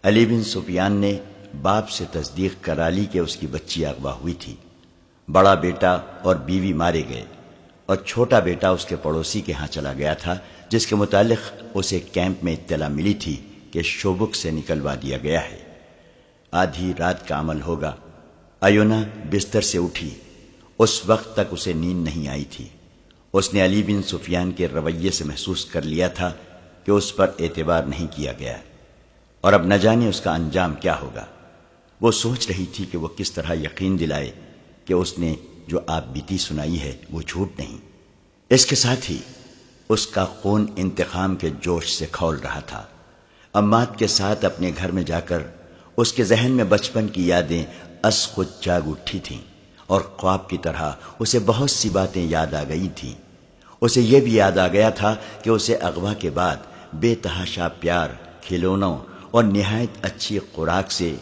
علی بن سفیان نے باپ سے تصدیق کرا لی کہ اس کی بچی اغوا ہوئی تھی۔ بڑا بیٹا اور بیوی مارے گئے اور چھوٹا بیٹا اس کے پڑوسی کے ہاں چلا گیا تھا، جس کے متعلق اسے کیمپ میں اطلاع ملی تھی کہ شوبک سے نکلوا دیا گیا ہے۔ آدھی رات کا عمل ہوگا۔ ایونا بستر سے اٹھی۔ اس وقت تک اسے نیند نہیں آئی تھی۔ اس نے علی بن سفیان کے رویے سے محسوس کر لیا تھا کہ اس پر اعتبار نہیں کیا گیا، اور اب نہ جانے اس کا انجام کیا ہوگا۔ وہ سوچ رہی تھی کہ وہ کس طرح یقین دلائے کہ اس نے جو آپ بیتی سنائی ہے وہ جھوٹ نہیں۔ اس کے ساتھ ہی اس کا خون انتقام کے جوش سے کھول رہا تھا۔ اماد کے ساتھ اپنے گھر میں جا کر اس کے ذہن میں بچپن کی یادیں از خود جاگ اٹھی تھیں اور خواب کی طرح اسے بہت سی باتیں یاد آ گئی تھیں۔ اسے یہ بھی یاد آ گیا تھا کہ اسے اغوا کے بعد بے تحاشا پیار، کھلونوں اور نہایت اچھی خوراک سے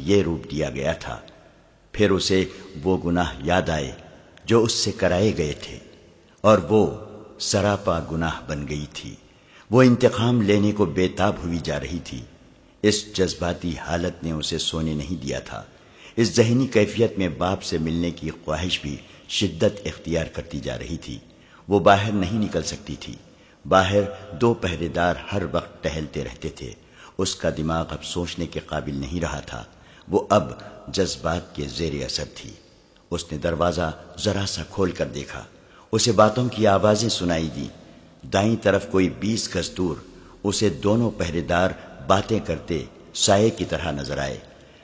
یہ روپ دیا گیا تھا۔ پھر اسے وہ گناہ یاد آئے جو اس سے کرائے گئے تھے، اور وہ سراپا گناہ بن گئی تھی۔ وہ انتقام لینے کو بے تاب ہوئی جا رہی تھی۔ اس جذباتی حالت نے اسے سونے نہیں دیا تھا۔ اس ذہنی کیفیت میں باپ سے ملنے کی خواہش بھی شدت اختیار کرتی جا رہی تھی۔ وہ باہر نہیں نکل سکتی تھی۔ باہر 2 پہرے دار ہر وقت ٹہلتے رہتے تھے۔ اس کا دماغ اب سوچنے کے قابل نہیں رہا تھا۔ وہ اب جذبات کے زیر اثر تھی۔ اس نے دروازہ ذرا سا کھول کر دیکھا۔ اسے باتوں کی آوازیں سنائی دی۔ دائیں طرف کوئی 20 گز دور اسے دونوں پہرے دار باتیں کرتے سائے کی طرح نظر آئے۔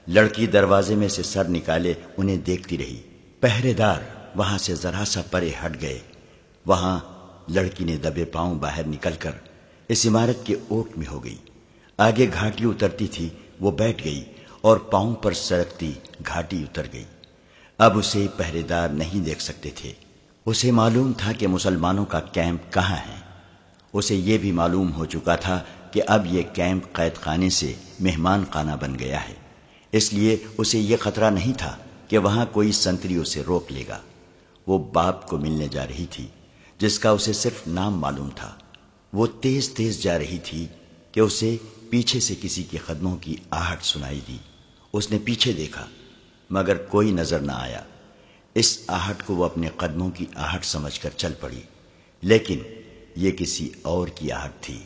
لڑکی دروازے میں سے سر نکالے انہیں دیکھتی رہی۔ پہرے دار وہاں سے ذرا سا پرے ہٹ گئے۔ وہاں لڑکی نے دبے پاؤں باہر نکل کر اس عمارت کے اوٹ میں ہو گئی۔ آگے گھاٹی اترتی تھی، وہ بیٹھ گئی اور پاؤں پر سرکتی گھاٹی اتر گئی۔ اب اسے پہرے دار نہیں دیکھ سکتے تھے۔ اسے معلوم تھا کہ مسلمانوں کا کیمپ کہاں ہے۔ اسے یہ بھی معلوم ہو چکا تھا کہ اب یہ کیمپ قید خانے سے مہمان خانہ بن گیا ہے، اس لیے اسے یہ خطرہ نہیں تھا کہ وہاں کوئی سنتری اسے روک لے گا۔ وہ باپ کو ملنے جا رہی تھی جس کا اسے صرف نام معلوم تھا۔ وہ تیز تیز جا رہی تھی کہ اسے پیچھے سے کسی کے قدموں کی آہٹ سنائی دی۔ اس نے پیچھے دیکھا مگر کوئی نظر نہ آیا۔ اس آہٹ کو وہ اپنے قدموں کی آہٹ سمجھ کر چل پڑی، لیکن یہ کسی اور کی آہٹ تھی۔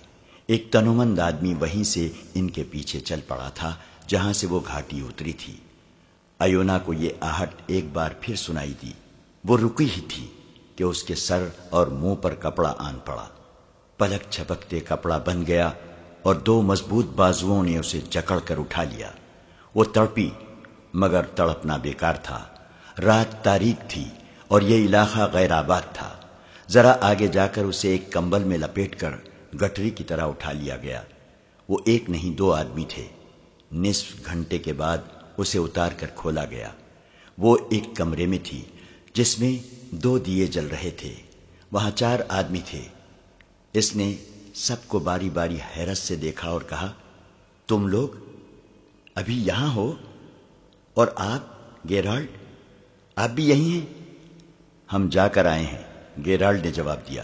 ایک تنومند آدمی وہیں سے ان کے پیچھے چل پڑا تھا جہاں سے وہ گھاٹی اتری تھی۔ ایونا کو یہ آہٹ ایک بار پھر سنائی دی۔ وہ رکی ہی تھی کہ اس کے سر اور منہ پر کپڑا آن پڑا۔ پلک جھپکتے کپڑا بن گیا اور 2 مضبوط بازوؤں نے اسے جکڑ کر اٹھا لیا۔ وہ تڑپی مگر تڑپنا بیکار تھا۔ رات تاریک تھی اور یہ علاقہ غیر آباد تھا۔ ذرا آگے جا کر اسے ایک کمبل میں لپیٹ کر گٹری کی طرح اٹھا لیا گیا۔ وہ ایک نہیں 2 آدمی تھے۔ نصف گھنٹے کے بعد اسے اتار کر کھولا گیا۔ وہ ایک کمرے میں تھی جس میں 2 دیے جل رہے تھے۔ وہاں 4 آدمی تھے۔ اس نے سب کو باری باری حیرت سے دیکھا اور کہا، تم لوگ ابھی یہاں ہو؟ اور آپ گیرالڈ، آپ بھی یہیں ہیں؟ ہم جا کر آئے ہیں، گیرالڈ نے جواب دیا۔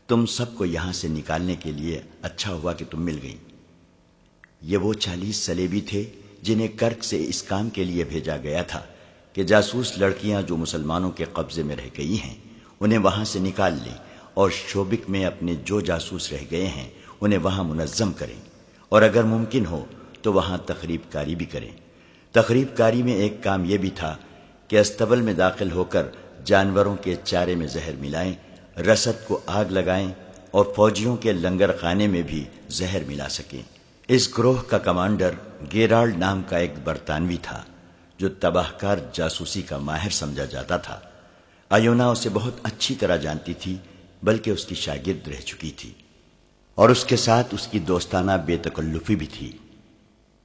تم سب کو یہاں سے نکالنے کے لیے اچھا ہوا کہ تم مل گئی۔ یہ وہ 40 سلیبی تھے جنہیں کرک سے اس کام کے لیے بھیجا گیا تھا کہ جاسوس لڑکیاں جو مسلمانوں کے قبضے میں رہ گئی ہیں انہیں وہاں سے نکال لیں اور شوبک میں اپنے جو جاسوس رہ گئے ہیں انہیں وہاں منظم کریں، اور اگر ممکن ہو تو وہاں تخریب کاری بھی کریں۔ تخریب کاری میں ایک کام یہ بھی تھا کہ استبل میں داخل ہو کر جانوروں کے چارے میں زہر ملائیں، رسد کو آگ لگائیں اور فوجیوں کے لنگر خانے میں بھی زہر ملا سکیں۔ اس گروہ کا کمانڈر گیرالڈ نام کا ایک برطانوی تھا جو تباہ کار جاسوسی کا ماہر سمجھا جاتا تھا۔ ایونا اسے بہت اچھی طرح جانتی تھی، بلکہ اس کی شاگرد رہ چکی تھی، اور اس کے ساتھ اس کی دوستانہ بے تکلفی بھی تھی۔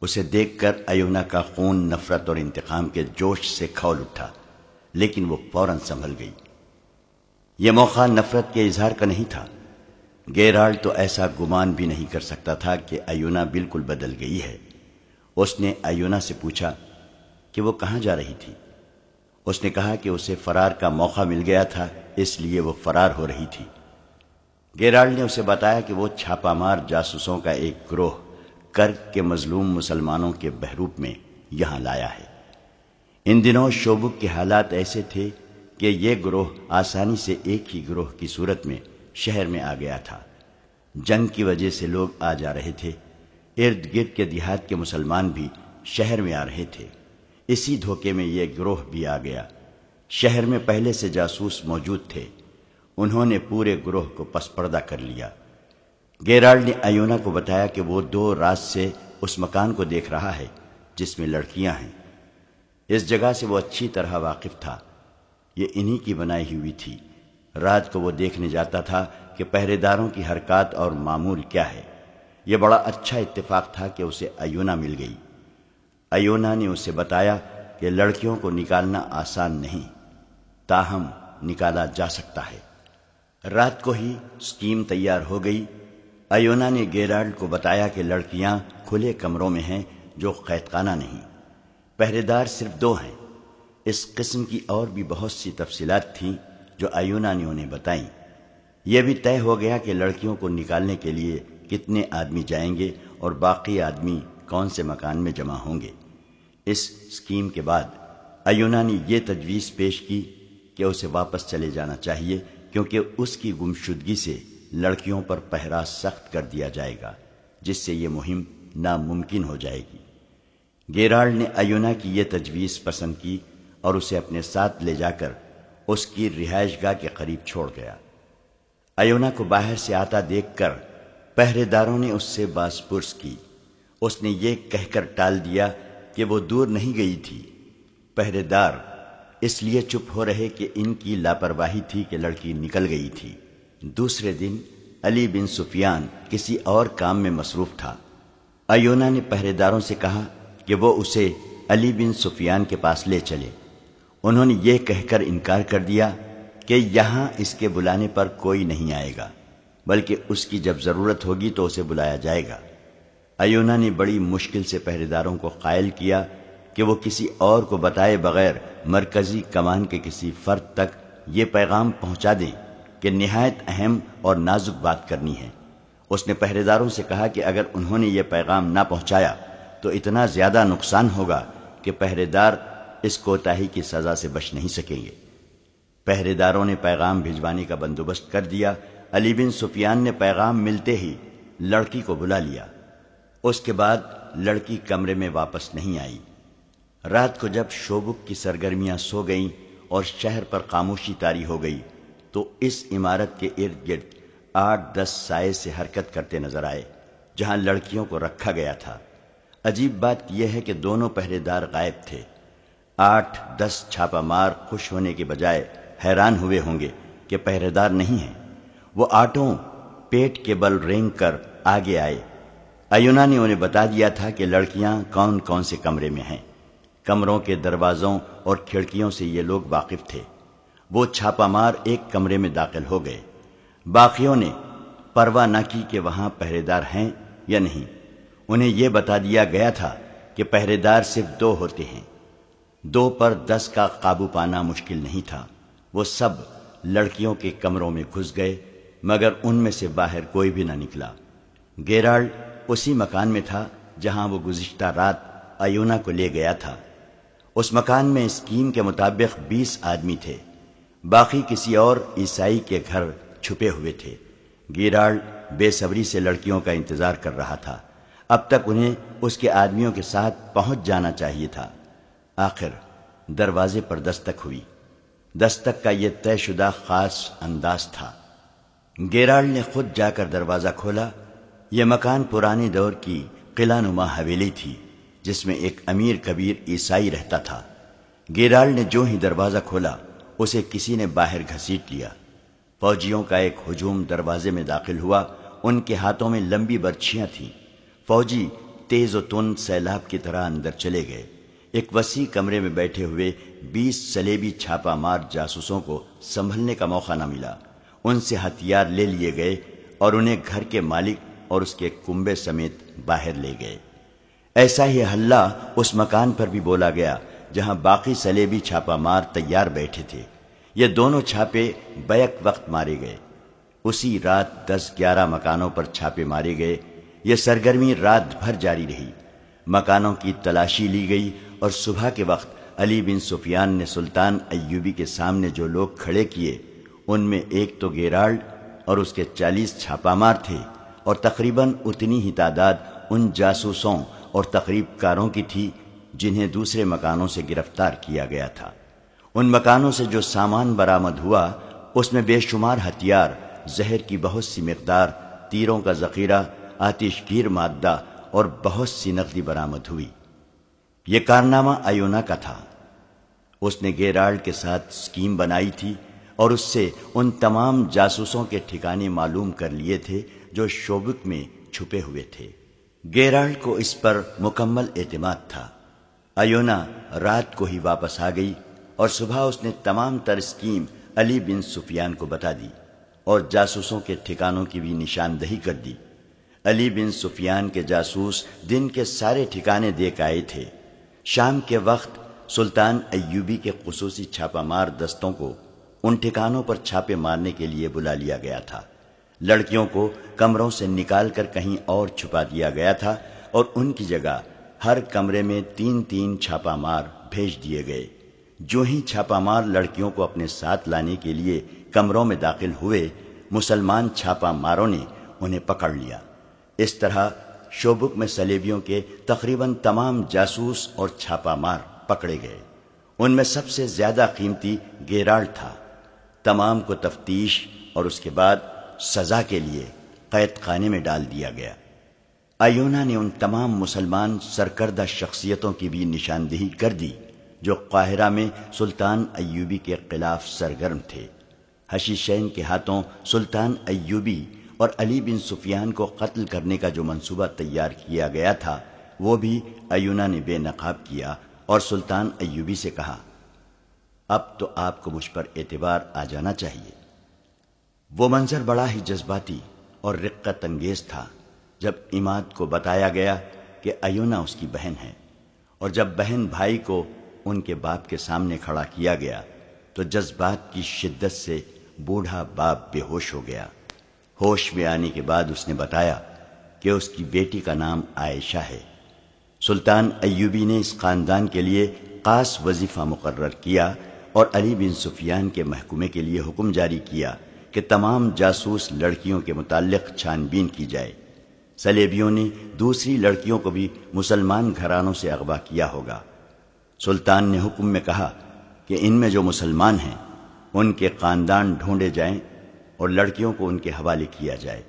اسے دیکھ کر ایونا کا خون نفرت اور انتقام کے جوش سے کھول اٹھا، لیکن وہ فوراً سنبھل گئی۔ یہ موقع نفرت کے اظہار کا نہیں تھا۔ گیرالڈ تو ایسا گمان بھی نہیں کر سکتا تھا کہ ایونا بالکل بدل گئی ہے۔ اس نے ایونا سے پوچھا کہ وہ کہاں جا رہی تھی۔ اس نے کہا کہ اسے فرار کا موقع مل گیا تھا، اس لیے وہ فرار ہو رہی تھی۔ گیرالڈ نے اسے بتایا کہ وہ چھاپہ مار جاسوسوں کا ایک گروہ کرک کے مظلوم مسلمانوں کے بحروپ میں یہاں لایا ہے۔ ان دنوں شوبک کے حالات ایسے تھے کہ یہ گروہ آسانی سے ایک ہی گروہ کی صورت میں شہر میں آ گیا تھا۔ جنگ کی وجہ سے لوگ آ جا رہے تھے۔ ارد گرد کے دیہات کے مسلمان بھی شہر میں آ رہے تھے۔ اسی دھوکے میں یہ گروہ بھی آ گیا۔ شہر میں پہلے سے جاسوس موجود تھے، انہوں نے پورے گروہ کو پس پردہ کر لیا۔ گیرالڈ نے ایونا کو بتایا کہ وہ 2 رات سے اس مکان کو دیکھ رہا ہے جس میں لڑکیاں ہیں۔ اس جگہ سے وہ اچھی طرح واقف تھا، یہ انہی کی بنائی ہوئی تھی۔ رات کو وہ دیکھنے جاتا تھا کہ پہرے داروں کی حرکات اور معمول کیا ہے۔ یہ بڑا اچھا اتفاق تھا کہ اسے ایونا مل گئی۔ ایونا نے اسے بتایا کہ لڑکیوں کو نکالنا آسان نہیں، تاہم نکالا جا سکتا ہے۔ رات کو ہی اسکیم تیار ہو گئی۔ ایونا نے گیرالڈ کو بتایا کہ لڑکیاں کھلے کمروں میں ہیں جو قید خانہ نہیں، پہرے دار صرف 2 ہیں۔ اس قسم کی اور بھی بہت سی تفصیلات تھیں جو ایونا نے انہیں بتائیں۔ یہ بھی طے ہو گیا کہ لڑکیوں کو نکالنے کے لیے کتنے آدمی جائیں گے اور باقی آدمی کون سے مکان میں جمع ہوں گے۔ اس اسکیم کے بعد ایونا نے یہ تجویز پیش کی کہ اسے واپس چلے جانا چاہیے، کیونکہ اس کی گمشدگی سے لڑکیوں پر پہرا سخت کر دیا جائے گا، جس سے یہ مہم ناممکن ہو جائے گی۔ گیرالڈ نے ایونا کی یہ تجویز پسند کی اور اسے اپنے ساتھ لے جا کر اس کی رہائش گاہ کے قریب چھوڑ گیا۔ ایونا کو باہر سے آتا دیکھ کر پہرے داروں نے اس سے باز پرس کی۔ اس نے یہ کہہ کر ٹال دیا کہ وہ دور نہیں گئی تھی۔ پہرے دار اس لیے چپ ہو رہے کہ ان کی لاپرواہی تھی کہ لڑکی نکل گئی تھی۔ دوسرے دن علی بن سفیان کسی اور کام میں مصروف تھا۔ ایونا نے پہرے داروں سے کہا کہ وہ اسے علی بن سفیان کے پاس لے چلے۔ انہوں نے یہ کہہ کر انکار کر دیا کہ یہاں اس کے بلانے پر کوئی نہیں آئے گا، بلکہ اس کی جب ضرورت ہوگی تو اسے بلایا جائے گا۔ ایونا نے بڑی مشکل سے پہرے داروں کو قائل کیا کہ وہ کسی اور کو بتائے بغیر مرکزی کمان کے کسی فرد تک یہ پیغام پہنچا دیں کہ نہایت اہم اور نازک بات کرنی ہے۔ اس نے پہرے داروں سے کہا کہ اگر انہوں نے یہ پیغام نہ پہنچایا تو اتنا زیادہ نقصان ہوگا کہ پہرے دار اس کوتاہی کی سزا سے بچ نہیں سکیں گے۔ پہرے داروں نے پیغام بھجوانے کا بندوبست کر دیا۔ علی بن سفیان نے پیغام ملتے ہی لڑکی کو بلا لیا۔ اس کے بعد لڑکی کمرے میں واپس نہیں آئی۔ رات کو جب شوبک کی سرگرمیاں سو گئیں اور شہر پر خاموشی طاری ہو گئی تو اس عمارت کے ارد گرد 8-10 سائے سے حرکت کرتے نظر آئے جہاں لڑکیوں کو رکھا گیا تھا۔ عجیب بات یہ ہے کہ دونوں پہرے دار غائب تھے۔ 8-10 چھاپا مار خوش ہونے کے بجائے حیران ہوئے ہوں گے کہ پہرے دار نہیں ہیں۔ وہ آٹوں پیٹ کے بل رینگ کر آگے آئے۔ ایونا نے انہیں بتا دیا تھا کہ لڑکیاں کون کون سے کمرے میں ہیں۔ کمروں کے دروازوں اور کھڑکیوں سے یہ لوگ واقف تھے۔ وہ چھاپا مار ایک کمرے میں داخل ہو گئے۔ باقیوں نے پرواہ نہ کی کہ وہاں پہرے دار ہیں یا نہیں۔ انہیں یہ بتا دیا گیا تھا کہ پہرے دار صرف 2 ہوتے ہیں۔ 2 پر 10 کا قابو پانا مشکل نہیں تھا۔ وہ سب لڑکیوں کے کمروں میں گھس گئے، مگر ان میں سے باہر کوئی بھی نہ نکلا۔ گیرالڈ اسی مکان میں تھا جہاں وہ گزشتہ رات ایونا کو لے گیا تھا۔ اس مکان میں اسکیم کے مطابق 20 آدمی تھے، باقی کسی اور عیسائی کے گھر چھپے ہوئے تھے۔ گیرالڈ بے صبری سے لڑکیوں کا انتظار کر رہا تھا۔ اب تک انہیں اس کے آدمیوں کے ساتھ پہنچ جانا چاہیے تھا۔ آخر دروازے پر دستک ہوئی۔ دستک کا یہ طے شدہ خاص انداز تھا۔ گیرالڈ نے خود جا کر دروازہ کھولا۔ یہ مکان پرانے دور کی قلعہ نما حویلی تھی جس میں ایک امیر کبیر عیسائی رہتا تھا۔ گیرالڈ نے جو ہی دروازہ کھولا اسے کسی نے باہر گھسیٹ لیا۔ فوجیوں کا ایک ہجوم دروازے میں داخل ہوا۔ ان کے ہاتھوں میں لمبی برچھیاں تھیں۔ فوجی تیز و تند سیلاب کی طرح اندر چلے گئے۔ ایک وسیع کمرے میں بیٹھے ہوئے 20 صلیبی چھاپا مار جاسوسوں کو سنبھلنے کا موقع نہ ملا۔ ان سے ہتھیار لے لیے گئے اور انہیں گھر کے مالک اور اس کے کنبے سمیت باہر لے گئے۔ ایسا ہی ہلہ اس مکان پر بھی بولا گیا جہاں باقی صلیبی چھاپا مار تیار بیٹھے تھے۔ یہ دونوں چھاپے بیک وقت مارے گئے۔ اسی رات 10-11 مکانوں پر چھاپے مارے گئے۔ یہ سرگرمی رات بھر جاری رہی۔ مکانوں کی تلاشی لی گئی اور صبح کے وقت علی بن سفیان نے سلطان ایوبی کے سامنے جو لوگ کھڑے کیے ان میں ایک تو گیرالڈ اور اس کے 40 چھاپا مار تھے، اور تقریباً اتنی ہی تعداد ان جاسوسوں اور تقریب کاروں کی تھی جنہیں دوسرے مکانوں سے گرفتار کیا گیا تھا۔ ان مکانوں سے جو سامان برآمد ہوا اس میں بے شمار ہتھیار، زہر کی بہت سی مقدار، تیروں کا ذخیرہ، آتش گیر مادہ اور بہت سی نقدی برآمد ہوئی۔ یہ کارنامہ ایونا کا تھا۔ اس نے گیرالڈ کے ساتھ اسکیم بنائی تھی اور اس سے ان تمام جاسوسوں کے ٹھکانے معلوم کر لیے تھے جو شوبک میں چھپے ہوئے تھے۔ گیرالٹ کو اس پر مکمل اعتماد تھا۔ ایونا رات کو ہی واپس آ گئی اور صبح اس نے تمام تر اسکیم علی بن سفیان کو بتا دی اور جاسوسوں کے ٹھکانوں کی بھی نشاندہی کر دی۔ علی بن سفیان کے جاسوس دن کے سارے ٹھکانے دیکھ آئے تھے۔ شام کے وقت سلطان ایوبی کے خصوصی چھاپہ مار دستوں کو ان ٹھکانوں پر چھاپے مارنے کے لیے بلا لیا گیا تھا۔ لڑکیوں کو کمروں سے نکال کر کہیں اور چھپا دیا گیا تھا اور ان کی جگہ ہر کمرے میں 3 چھاپہ مار بھیج دیے گئے۔ جو ہی چھاپہ مار لڑکیوں کو اپنے ساتھ لانے کے لیے کمروں میں داخل ہوئے، مسلمان چھاپہ ماروں نے انہیں پکڑ لیا۔ اس طرح شوبک میں صلیبیوں کے تقریباً تمام جاسوس اور چھاپہ مار پکڑے گئے۔ ان میں سب سے زیادہ قیمتی گیرالٹ تھا۔ تمام کو تفتیش اور اس کے بعد سزا کے لیے قید خانے میں ڈال دیا گیا۔ ایونا نے ان تمام مسلمان سرکردہ شخصیتوں کی بھی نشاندہی کر دی جو قاہرہ میں سلطان ایوبی کے خلاف سرگرم تھے۔ حشیشین کے ہاتھوں سلطان ایوبی اور علی بن سفیان کو قتل کرنے کا جو منصوبہ تیار کیا گیا تھا وہ بھی ایونا نے بے نقاب کیا اور سلطان ایوبی سے کہا، اب تو آپ کو مجھ پر اعتبار آ جانا چاہیے۔ وہ منظر بڑا ہی جذباتی اور رقت انگیز تھا جب عماد کو بتایا گیا کہ ایونا اس کی بہن ہے، اور جب بہن بھائی کو ان کے باپ کے سامنے کھڑا کیا گیا تو جذبات کی شدت سے بوڑھا باپ بے ہوش ہو گیا۔ ہوش میں آنے کے بعد اس نے بتایا کہ اس کی بیٹی کا نام عائشہ ہے۔ سلطان ایوبی نے اس خاندان کے لیے خاص وظیفہ مقرر کیا اور علی بن سفیان کے محکومے کے لیے حکم جاری کیا کہ تمام جاسوس لڑکیوں کے متعلق چھان بین کی جائے۔ صلیبیوں نے دوسری لڑکیوں کو بھی مسلمان گھرانوں سے اغوا کیا ہوگا۔ سلطان نے حکم میں کہا کہ ان میں جو مسلمان ہیں ان کے خاندان ڈھونڈے جائیں اور لڑکیوں کو ان کے حوالے کیا جائے۔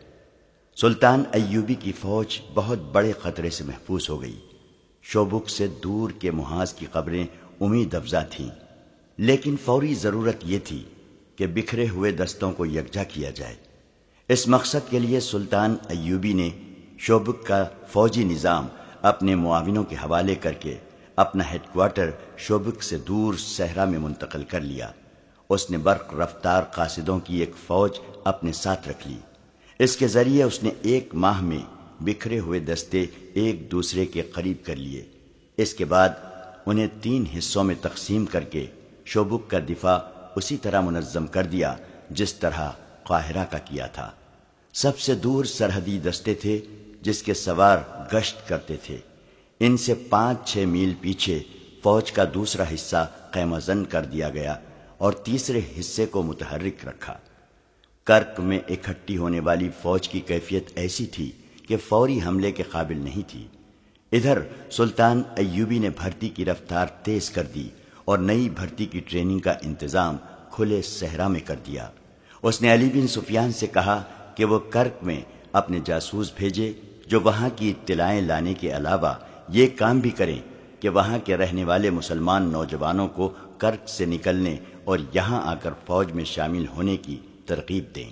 سلطان ایوبی کی فوج بہت بڑے خطرے سے محفوظ ہو گئی۔ شوبک سے دور کے محاذ کی قبریں امید افزا تھیں، لیکن فوری ضرورت یہ تھی کہ بکھرے ہوئے دستوں کو یکجا کیا جائے۔ اس مقصد کے لیے سلطان ایوبی نے شوبک کا فوجی نظام اپنے معاونوں کے حوالے کر کے اپنا ہیڈ کوارٹر شوبک سے دور صحرا میں منتقل کر لیا۔ اس نے برق رفتار قاصدوں کی ایک فوج اپنے ساتھ رکھ لی۔ اس کے ذریعے اس نے 1 ماہ میں بکھرے ہوئے دستے ایک دوسرے کے قریب کر لیے۔ اس کے بعد انہیں 3 حصوں میں تقسیم کر کے شوبک کا دفاع اسی طرح منظم کر دیا جس طرح قاہرہ کا کیا تھا۔ سب سے دور سرحدی دستے تھے جس کے سوار گشت کرتے تھے۔ ان سے 5-6 میل پیچھے فوج کا دوسرا حصہ خیمہ زن کر دیا گیا اور تیسرے حصے کو متحرک رکھا۔ کرک میں اکٹھی ہونے والی فوج کی کیفیت ایسی تھی کہ فوری حملے کے قابل نہیں تھی۔ ادھر سلطان ایوبی نے بھرتی کی رفتار تیز کر دی اور نئی بھرتی کی ٹریننگ کا انتظام کھلے صحرا میں کر دیا۔ اس نے علی بن سفیان سے کہا کہ وہ کرک میں اپنے جاسوس بھیجے جو وہاں کی اطلاعیں لانے کے علاوہ یہ کام بھی کریں کہ وہاں کے رہنے والے مسلمان نوجوانوں کو کرک سے نکلنے اور یہاں آ کر فوج میں شامل ہونے کی ترغیب دیں۔